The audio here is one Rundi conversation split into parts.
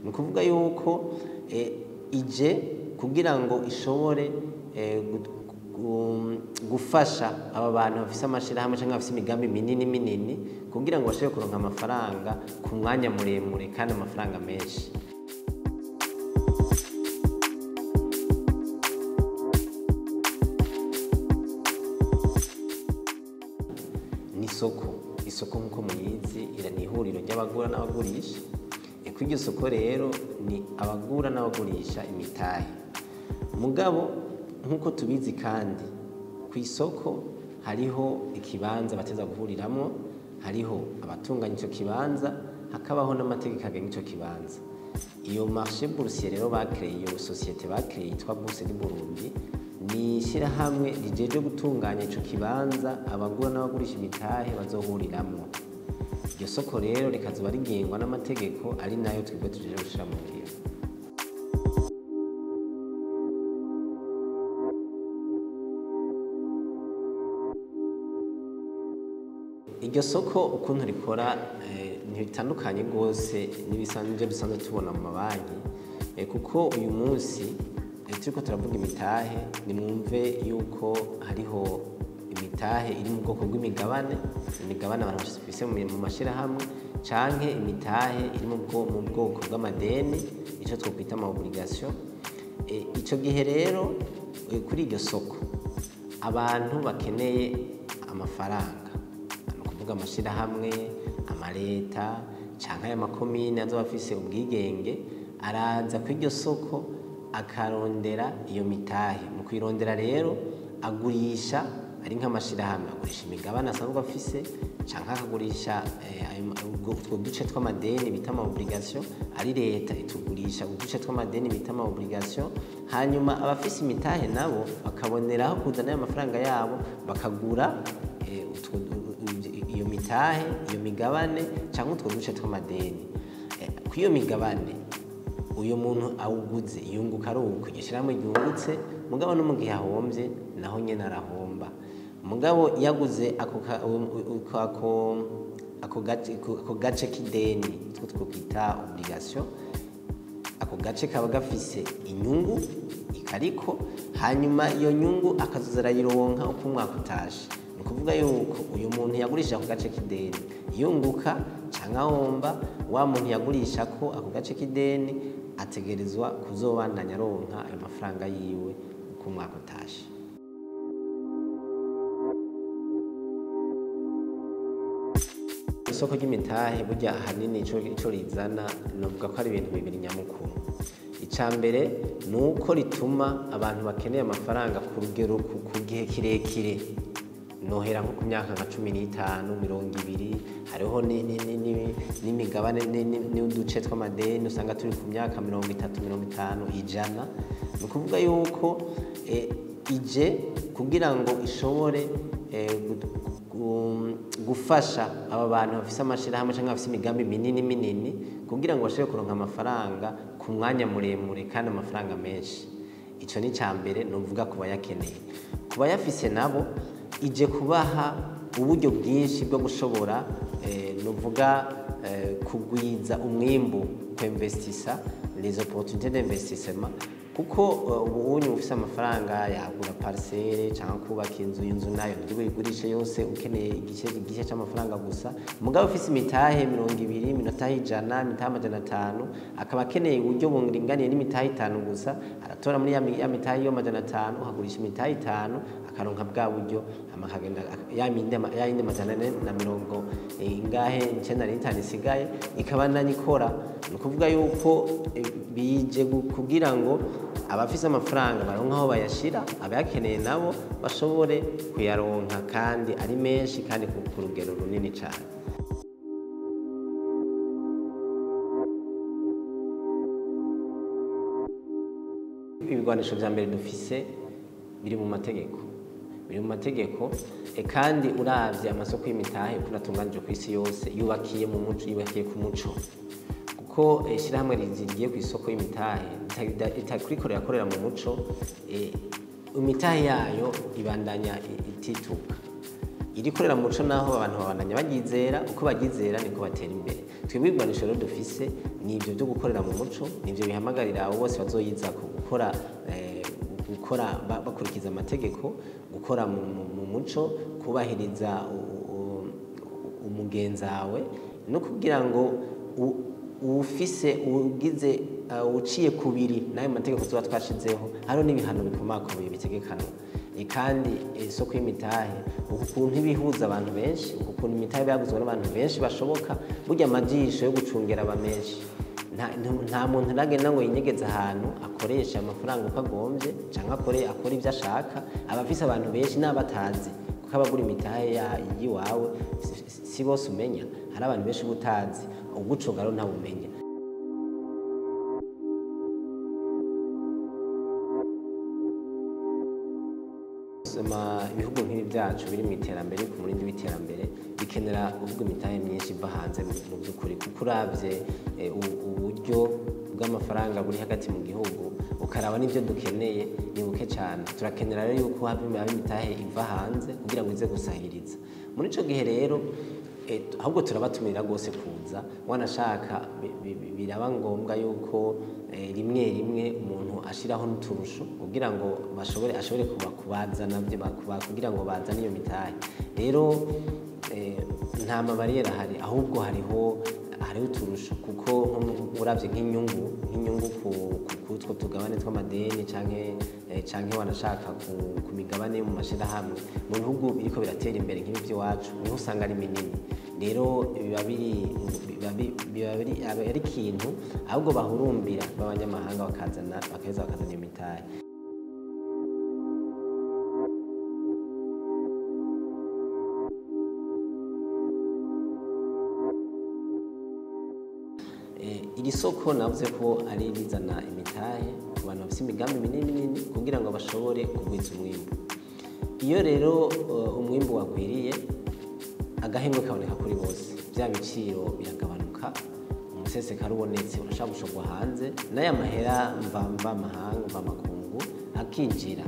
ni ukuvuga yuko ije kugira ngo ishobore gufasha aba bantu bafise amashirahamwe canke bafise imigambi minini kugira ngo bashobore kuronka amafaranga ku mwanya muremure kandi amafaranga menshi. Isoko nkuko muyizi ni ihuriro ry'abagura n'abagurisha. Kw'iryo soko rero ni abagura n'abagurisha imitahe. Mugabo nkuko tubizi kandi kw'isoko hariho ikibanza bateza guhuriramwo, hariho abatunganya ico kibanza, hakabaho n'amategeko agenga ico kibanza. Iyo marché boursier rero bakreye, iyo société bakreye yitwa Bourse du Burundi, ni ishirahamwe rijeje gutunganya ico kibanza abagura n'abagurisha imitahe bazohuriramwo. Iryo soko rero rikazoba rigengwa n'amategeko ari nayo twebwe tujeje gushira mu ngiro. Iryo soko ukuntu rikora ntibitandukanye rwose n'ibisanzwe dusanzwe tubona mu mabanki, kuko uyu munsi turiko turavuga imitahe, nimwumve yuko hariho imitahe iri mu bwoko bw'imigabane abantu bafise mu mashirahamwe, canke imitahe iri mu bwoko bw'amadeni, ico twokwita ama obligation. Ico gihe rero kuri iryo soko abantu bakeneye amafaranga, no kuvuga amashirahamwe, amaleta canke aya makomine azoba afise ubwigenge, araza kw'iryo soko akarondera iyo mitahe. Mu kwirondera rero agurisha ari nk'amashirahamwe, agurisha imigabane asanzwe afise, canke akagurisha utwo duce tw'amadeni bita ama obligation. Ari leta itugurisha uduce tw'amadeni bita ama obligation, hanyuma abafise imitahe nabo bakaboneraho kuzana ayo mafaranga yabo bakagura iyo mitahe, iyo migabane canke utwo duce tw'amadeni. Kw'iyo migabane uyo muntu awuguze yunguka ari uko, iryo shirahamwe ryungutse, mugabo no mu gihe ahomvye naho nyene arahomba. Mugabo yaguze ako gace k'ideni two twokwita obligation, ako gace kaba gafise inyungu ikariko, hanyuma iyo nyungu akazoza arayironka uko umwaka utashe. Ni ukuvuga yuko uyu muntu yagurisha ako gace k'ideni yunguka canke ahomba, wa muntu yagurisha ko ako gace k'ideni ategerezwa kuzobandanya aronka ayo mafaranga yiwe uko umwaka utashe. Isoko ry'imitahe burya ahanini ico rizana novuga ko ari ibintu bibiri nyamukuru. Ica mbere ni uko rituma abantu bakeneye amafaranga ku rugero ku gihe kirekire, nohera nko ku myaka nka 15, 20, hariho n'imigabane n'uduce tw'amadeni usanga turi ku myaka 30, 50, 100. Ni ukuvuga yuko ije kugira ngo ishobore gufasha aba bantu bafise amashirahamwe canke bafise imigambi minini kugira ngo bashobore kuronka amafaranga ku mwanya muremure kandi amafaranga menshi. Ico ni ca mbere novuga ku bayakeneye. Ku bayafise nabo ije kubaha uburyo bwinshi bwo gushobora novuga kugwiza umwimbu, kwinvestisa les opportunités d'investissement, kuko ubunye ufise amafaranga yagura parcelle canke kubaka inzu nayo ntiwe igurishe yose ukeneye igice c'amafaranga gusa. Mugabo ufise imitahe 20, imitahe 100, imitahe 500, akaba akeneye uburyo buringaniye n'imitahe 5 gusa, aratora muri ya mitahe yo 500 uhagurisha imitahe 5 akaronka bwa buryo amakagenda yayindi 490 ingahe 95 isigaye ikabandanya ikora. Ni ukuvuga yuko bije kugira ngo abafise amafaranga baronka aho bayashira, abayakeneye nabo bashobore kuyaronka kandi ari menshi kandi ku rugero runini cane. Ibigwanisho vya mbere dufise biri mu mategeko, kandi uravye amasoko y'imitahe uko atunganije kw'isi yose yubakiye ku muco, kuko ishirahamwe rigiye kw'isoko y'imitahe itakurikora yakorera mu muco, imitahe yayo ibandanya itituka. irikorera mu muco naho abantu babandanya baryizera, uko baryizera niko batera imbere. Twebwe ibigwanisho rero dufise ni ivyo vyo gukorera mu muco, nivyo bihamagarira abo bose bazoyiza gukora bakurikiza amategeko, gukora mu muco, kubahiriza umugenzawe, no kugira ngo ugize uciye kubiri n'ayo mategeko tuba twashizeho, hariho n'ibihano bikomakomeye bitegekanwa. Kandi isoko y'imitahe ukuntu ibihuza abantu benshi, ukuntu imitahe yaguzwe n'abantu benshi bashoboka, burya amajisho yo gucungera aba menshi. Nta muntu aragenda ngo yinyegeze ahantu akoresha amafaranga uko agombye canke akora ivyo ashaka, aba afise abantu benshi n'abatazi, kuko abagura imitahe yiwawe si bose umenya, hari abantu benshi ubutazi, ugucunga rero ntawumenya. Ibihugu nk'ibi byacu biri mu iterambere, ku murindi w'iterambere, bikenera uvuga imitahe myinshi iva hanze mu by'ukuri, kuko uravye uburyo bw'amafaranga buri hagati mu gihugu ukaraba n'ivyo dukeneye ni buke cyane. Turakenera rero yuko haba imitahe iva hanze kugira ngo ize gusahiriza. Muri ico gihe rero ahubwo turabatumira rwose kuza, wanashaka biraba ngombwa yuko rimwe rimwe umuntu ashiraho n'uturusho kugira ngo ashobore kubazana kugira ngo bazane iyo mitahe. Rero nta mabariyeri ahari, ahubwo hariho uturusho, kuko uravye nk'inyungu kutwo tugabane tw'amadeni canke wanashaka ku migabane yo mu mashirahamwe mu bihugu biriko biratera imbere nk'ibi vy'iwacu, niho usanga ari minini. Rero biba ari ikintu ahubwo bahurumbira b'abanyamahanga bakaheza bakazana iyo mitahe. Iri soko navuze ko ari rizana imitahe ku bantu bafise imigambi minini kugira ngo bashobore kugwiza umwimbu. Iyo rero umwimbu wagwiriye, agahembwe kaboneka kuri bose, vya biciro biragabanuka, umusesekara ubonetse urashaka gushorwa hanze, n'aya mahera mvamakungu akinjira.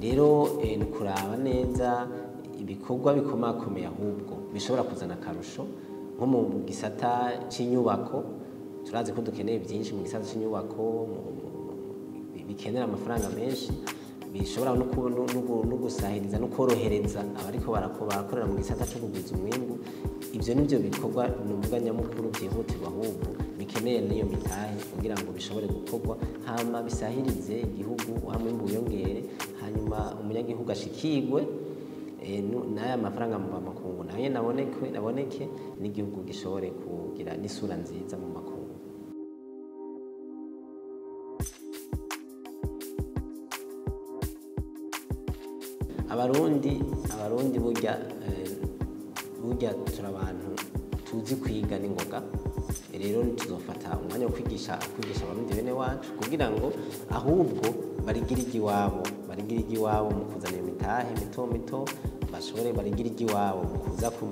Rero ni kuraba neza ibikorwa bikomakomeye ahubwo bishobora kuzana akarusho, nko mu gisata c'inyubako. Turazi ko dukeneye byinshi mu gisata cy'inyubako bikenera amafaranga menshi, bishobora no gusahiriza no korohereza abariko barakorera mu gisata cyo kugwiza umwimbu. Ivyo nivyo bikorwa n'uvuga nyamukuru byihutirwa ahubwo bikeneye n'iyo mitahe kugira ngo bishobore gukorwa, hama bisahirize igihugu, umwimbu wiyongere, hanyuma umunyagihugu ashikirwe n'aya mafaranga mu makungu nayo naboneke, n'igihugu gishobore kugira n'isura nziza mu makungu. Abarundi burya turi abantu tuzi kwiga n'ingoga. Rero tuzofata umwanya wo kwigisha abarundi bene wacu kugira ngo ahubwo barigire igiwabo mu kuzana imitahe mito, barigire igiwabo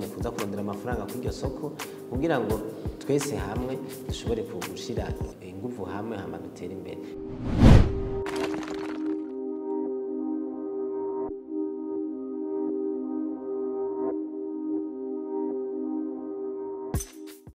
mu kuza kurondera amafaranga kuri iryo soko, kugira ngo twese hamwe dushobore gushira inguvu hamwe hama dutere imbere.